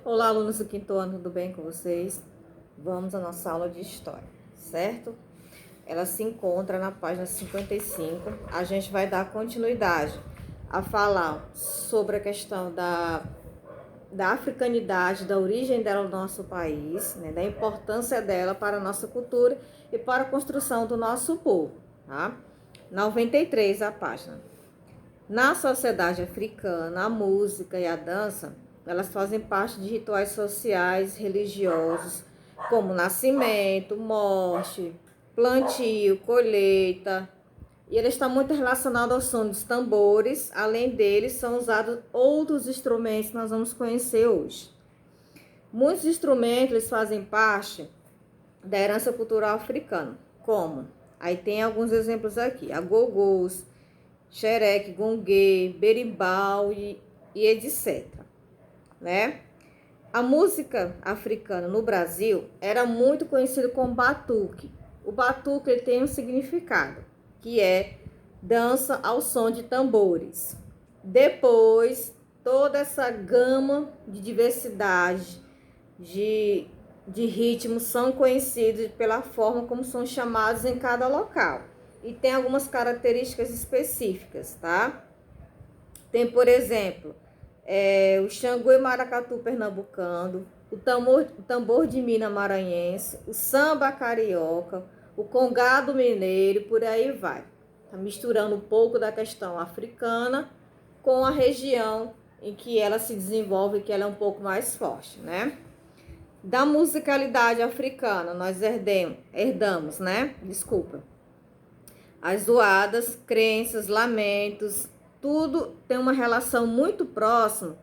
Olá, alunos do quinto ano, tudo bem com vocês? Vamos à nossa aula de história, certo? Ela se encontra na página 55. A gente vai dar continuidade a falar sobre a questão da africanidade, da origem dela no nosso país, né? Da importância dela para a nossa cultura e para a construção do nosso povo, tá? 93 a página. Na sociedade africana, a música e a dança, elas fazem parte de rituais sociais, religiosos, como nascimento, morte, plantio, colheita. E ele está muito relacionado ao som dos tambores. Além deles, são usados outros instrumentos que nós vamos conhecer hoje. Muitos instrumentos eles fazem parte da herança cultural africana, como? Aí tem alguns exemplos aqui, agogôs, xereque, gongue, berimbau e etc, né? A música africana no Brasil era muito conhecida como batuque. O batuque ele tem um significado, que é dança ao som de tambores. Depois, toda essa gama de diversidade de ritmos são conhecidos pela forma como são chamados em cada local. E tem algumas características específicas, tá? Tem, por exemplo, o Xangô e Maracatu pernambucano, o tambor de Minas maranhense, o samba carioca, o congado mineiro, por aí vai. Tá misturando um pouco da questão africana com a região em que ela se desenvolve, que ela é um pouco mais forte, né? Da musicalidade africana, nós herdamos, né? Desculpa. As zoadas, crenças, lamentos, tudo tem uma relação muito próxima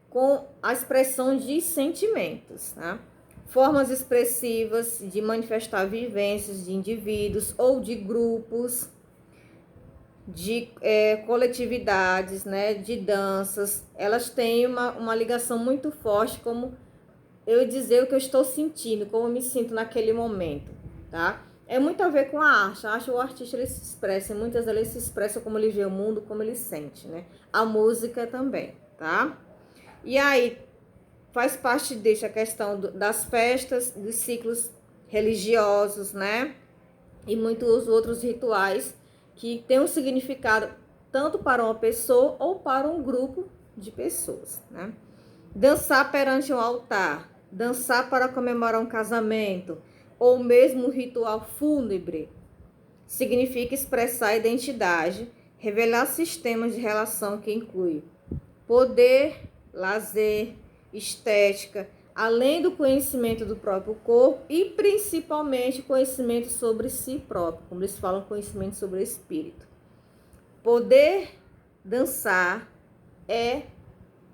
com a expressão de sentimentos, tá? Formas expressivas de manifestar vivências de indivíduos ou de grupos, de coletividades, né? De danças, elas têm uma ligação muito forte, como eu dizer o que eu estou sentindo, como eu me sinto naquele momento, tá? É muito a ver com a arte. A arte, o artista ele se expressa, muitas vezes ele se expressa como ele vê o mundo, como ele sente, né? A música também, tá? E aí faz parte disso a questão das festas, dos ciclos religiosos, né? E muitos outros rituais que têm um significado tanto para uma pessoa ou para um grupo de pessoas, né? Dançar perante um altar, dançar para comemorar um casamento ou mesmo um ritual fúnebre significa expressar a identidade, revelar sistemas de relação que inclui poder, lazer, estética, além do conhecimento do próprio corpo e principalmente conhecimento sobre si próprio, como eles falam, conhecimento sobre o espírito. Poder dançar é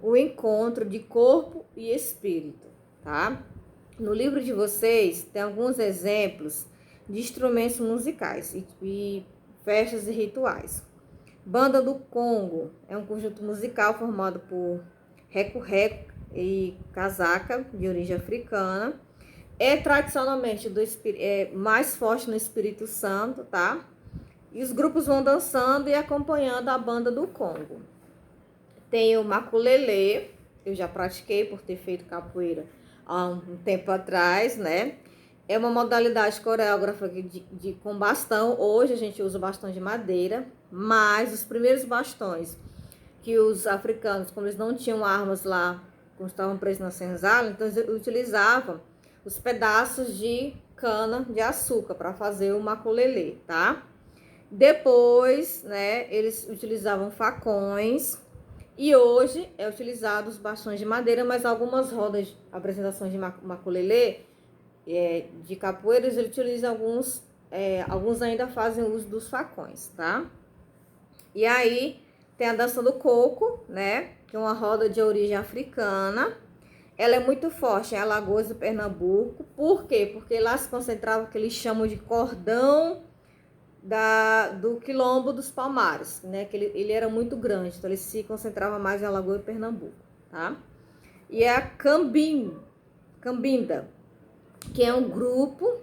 o encontro de corpo e espírito, tá? No livro de vocês tem alguns exemplos de instrumentos musicais e festas e rituais. Banda do Congo é um conjunto musical formado por reco-reco e casaca de origem africana. É tradicionalmente mais forte no Espírito Santo, tá? E os grupos vão dançando e acompanhando a banda do Congo. Tem o maculelê, eu já pratiquei por ter feito capoeira há um tempo atrás, né? É uma modalidade coreógrafa com bastão. Hoje a gente usa bastão de madeira, mas os primeiros bastões que os africanos, como eles não tinham armas lá, quando estavam presos na senzala, então eles utilizavam os pedaços de cana de açúcar para fazer o maculelê, tá? Depois, né, eles utilizavam facões. E hoje é utilizado os bastões de madeira, mas algumas rodas de apresentações de maculelê, de capoeira, eles utilizam alguns ainda fazem uso dos facões, tá? E aí tem a dança do coco, né? Que é uma roda de origem africana. Ela é muito forte em Alagoas e Pernambuco. Por quê? Porque lá se concentrava o que eles chamam de cordão do Quilombo dos Palmares, né? Que ele era muito grande, então ele se concentrava mais em Alagoas e Pernambuco, tá? E é a Cambinda, que é um grupo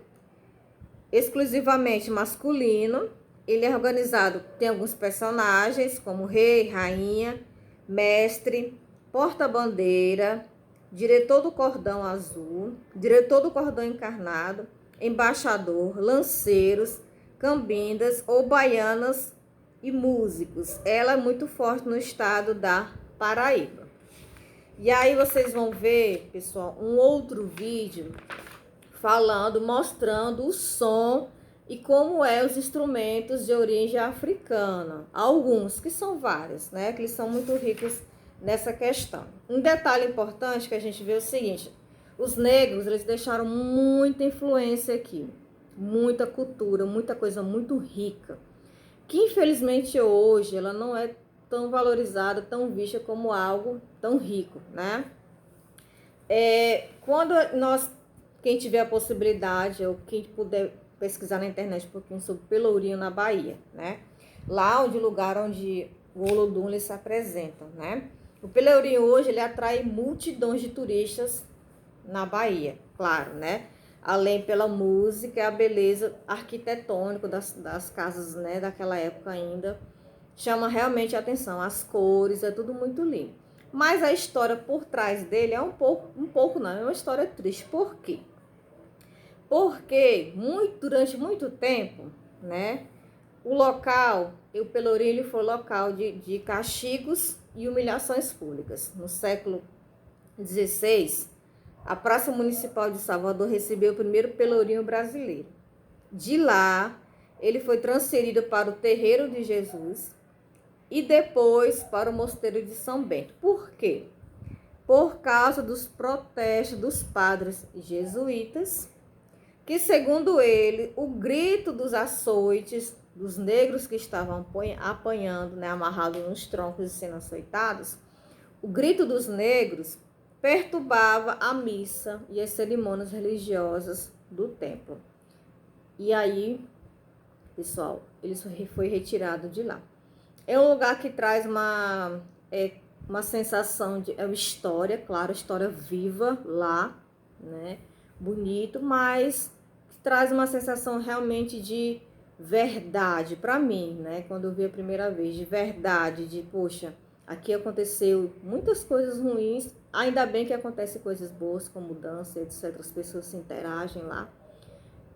exclusivamente masculino. Ele é organizado, tem alguns personagens como rei, rainha, mestre, porta-bandeira, diretor do cordão azul, diretor do cordão encarnado, embaixador, lanceiros, cambindas ou baianas e músicos. Ela é muito forte no estado da Paraíba. E aí vocês vão ver, pessoal, um outro vídeo mostrando o som e como é os instrumentos de origem africana. Alguns, que são vários, né? Que eles são muito ricos nessa questão. Um detalhe importante que a gente vê é o seguinte: os negros, eles deixaram muita influência aqui, muita cultura, muita coisa muito rica, que infelizmente hoje ela não é tão valorizada, tão vista como algo tão rico, né? Quem tiver a possibilidade, ou quem puder pesquisar na internet um pouquinho sobre Pelourinho na Bahia, né? Lá onde o lugar onde o Olodum se apresentam, né? O Pelourinho hoje, ele atrai multidões de turistas na Bahia, claro, né? Além pela música e a beleza arquitetônica das casas, né? Daquela época ainda, chama realmente a atenção. As cores, é tudo muito lindo. Mas a história por trás dele é um pouco não, é uma história triste. Por quê? Porque durante muito tempo, né, o Pelourinho foi local de castigos e humilhações públicas. No século XVI, a Praça Municipal de Salvador recebeu o primeiro Pelourinho brasileiro. De lá, ele foi transferido para o Terreiro de Jesus e depois para o Mosteiro de São Bento. Por quê? Por causa dos protestos dos padres jesuítas, que, segundo ele, o grito dos açoites dos negros que estavam apanhando, né, amarrados nos troncos e sendo açoitados, o grito dos negros perturbava a missa e as cerimônias religiosas do templo. E aí, pessoal, ele foi retirado de lá. É um lugar que traz uma sensação de história, claro, história viva lá, né? Bonito, mas traz uma sensação realmente de verdade para mim, né? Quando eu vi a primeira vez, de verdade, de poxa, aqui aconteceu muitas coisas ruins, ainda bem que acontecem coisas boas, como dança, etc. As pessoas se interagem lá.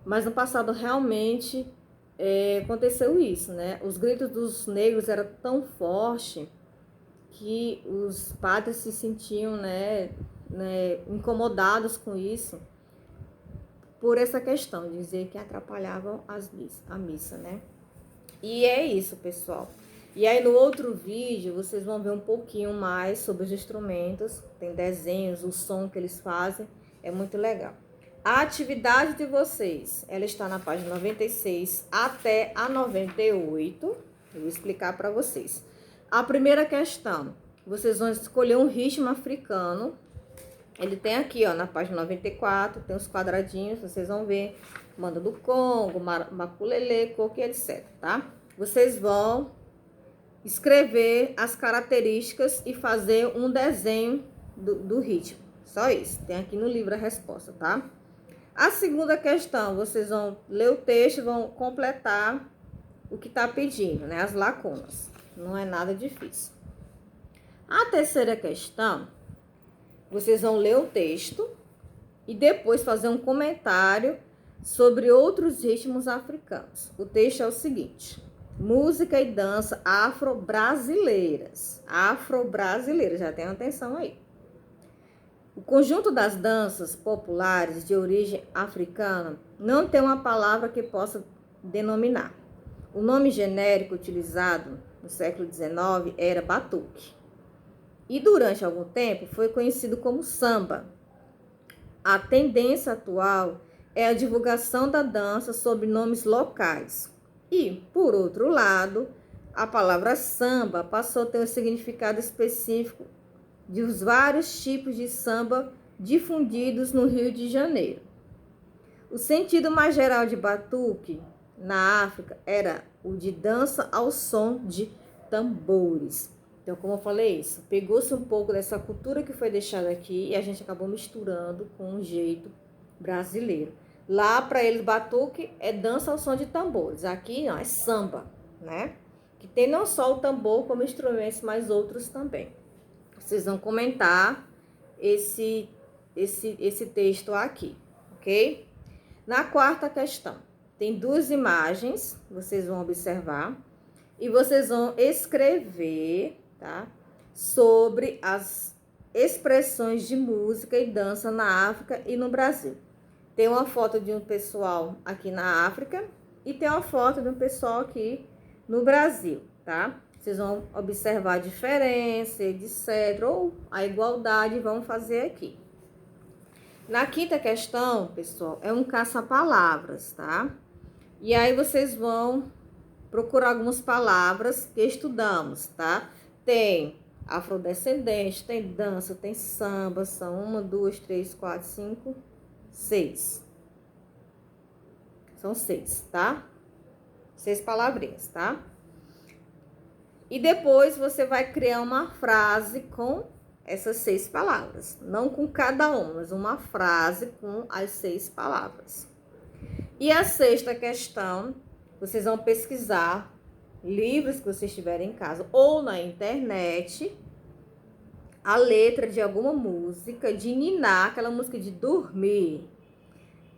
Mas no passado realmente aconteceu isso, né? Os gritos dos negros eram tão fortes que os padres se sentiam, né, incomodados com isso, por essa questão de dizer que atrapalhavam a missa, né? E é isso, pessoal. E aí no outro vídeo vocês vão ver um pouquinho mais sobre os instrumentos, tem desenhos, o som que eles fazem, é muito legal. A atividade de vocês, ela está na página 96 até a 98, eu vou explicar para vocês. A primeira questão, vocês vão escolher um ritmo africano. Ele tem aqui, ó, na página 94, tem os quadradinhos, vocês vão ver, banda do Congo, maculelê, coque, etc, tá? Vocês vão escrever as características e fazer um desenho do ritmo. Só isso, tem aqui no livro a resposta, tá? A segunda questão, vocês vão ler o texto e vão completar o que tá pedindo, né? As lacunas. Não é nada difícil. A terceira questão, vocês vão ler o texto e depois fazer um comentário sobre outros ritmos africanos. O texto é o seguinte: música e dança afro-brasileiras. Afro-brasileiras, já tenham atenção aí. O conjunto das danças populares de origem africana não tem uma palavra que possa denominar. O nome genérico utilizado no século XIX era batuque. E durante algum tempo foi conhecido como samba. A tendência atual é a divulgação da dança sob nomes locais. E, por outro lado, a palavra samba passou a ter um significado específico dos vários tipos de samba difundidos no Rio de Janeiro. O sentido mais geral de batuque na África era o de dança ao som de tambores. Então, como eu falei isso, pegou-se um pouco dessa cultura que foi deixada aqui e a gente acabou misturando com um jeito brasileiro. Lá, para eles, batuque é dança ao som de tambores. Aqui, não, é samba, né? Que tem não só o tambor como instrumentos, mas outros também. Vocês vão comentar esse texto aqui, ok? Na quarta questão, tem duas imagens, vocês vão observar, e vocês vão escrever, tá? Sobre as expressões de música e dança na África e no Brasil. Tem uma foto de um pessoal aqui na África e tem uma foto de um pessoal aqui no Brasil, tá? Vocês vão observar a diferença, etc., ou a igualdade, vão fazer aqui. Na quinta questão, pessoal, é um caça-palavras, tá? E aí vocês vão procurar algumas palavras que estudamos, tá? Tem afrodescendente, tem dança, tem samba, são 1, 2, 3, 4, 5, 6. São 6, tá? 6 palavrinhas, tá? E depois você vai criar uma frase com essas 6 palavras. Não com cada uma, mas uma frase com as 6 palavras. E a sexta questão, vocês vão pesquisar livros que vocês tiverem em casa ou na internet, a letra de alguma música, de ninar, aquela música de dormir,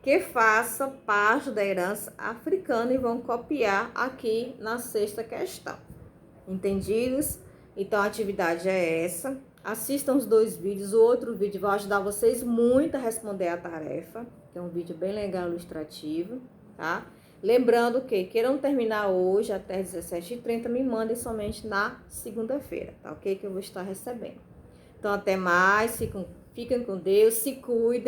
que faça parte da herança africana, e vão copiar aqui na sexta questão. Entendidos? Então, a atividade é essa. Assistam os 2 vídeos. O outro vídeo vai ajudar vocês muito a responder a tarefa, que é um vídeo bem legal, ilustrativo, tá? Lembrando que queiram terminar hoje até 17h30, me mandem somente na segunda-feira, tá ok? Que eu vou estar recebendo. Então, até mais. Fiquem com Deus, se cuidem.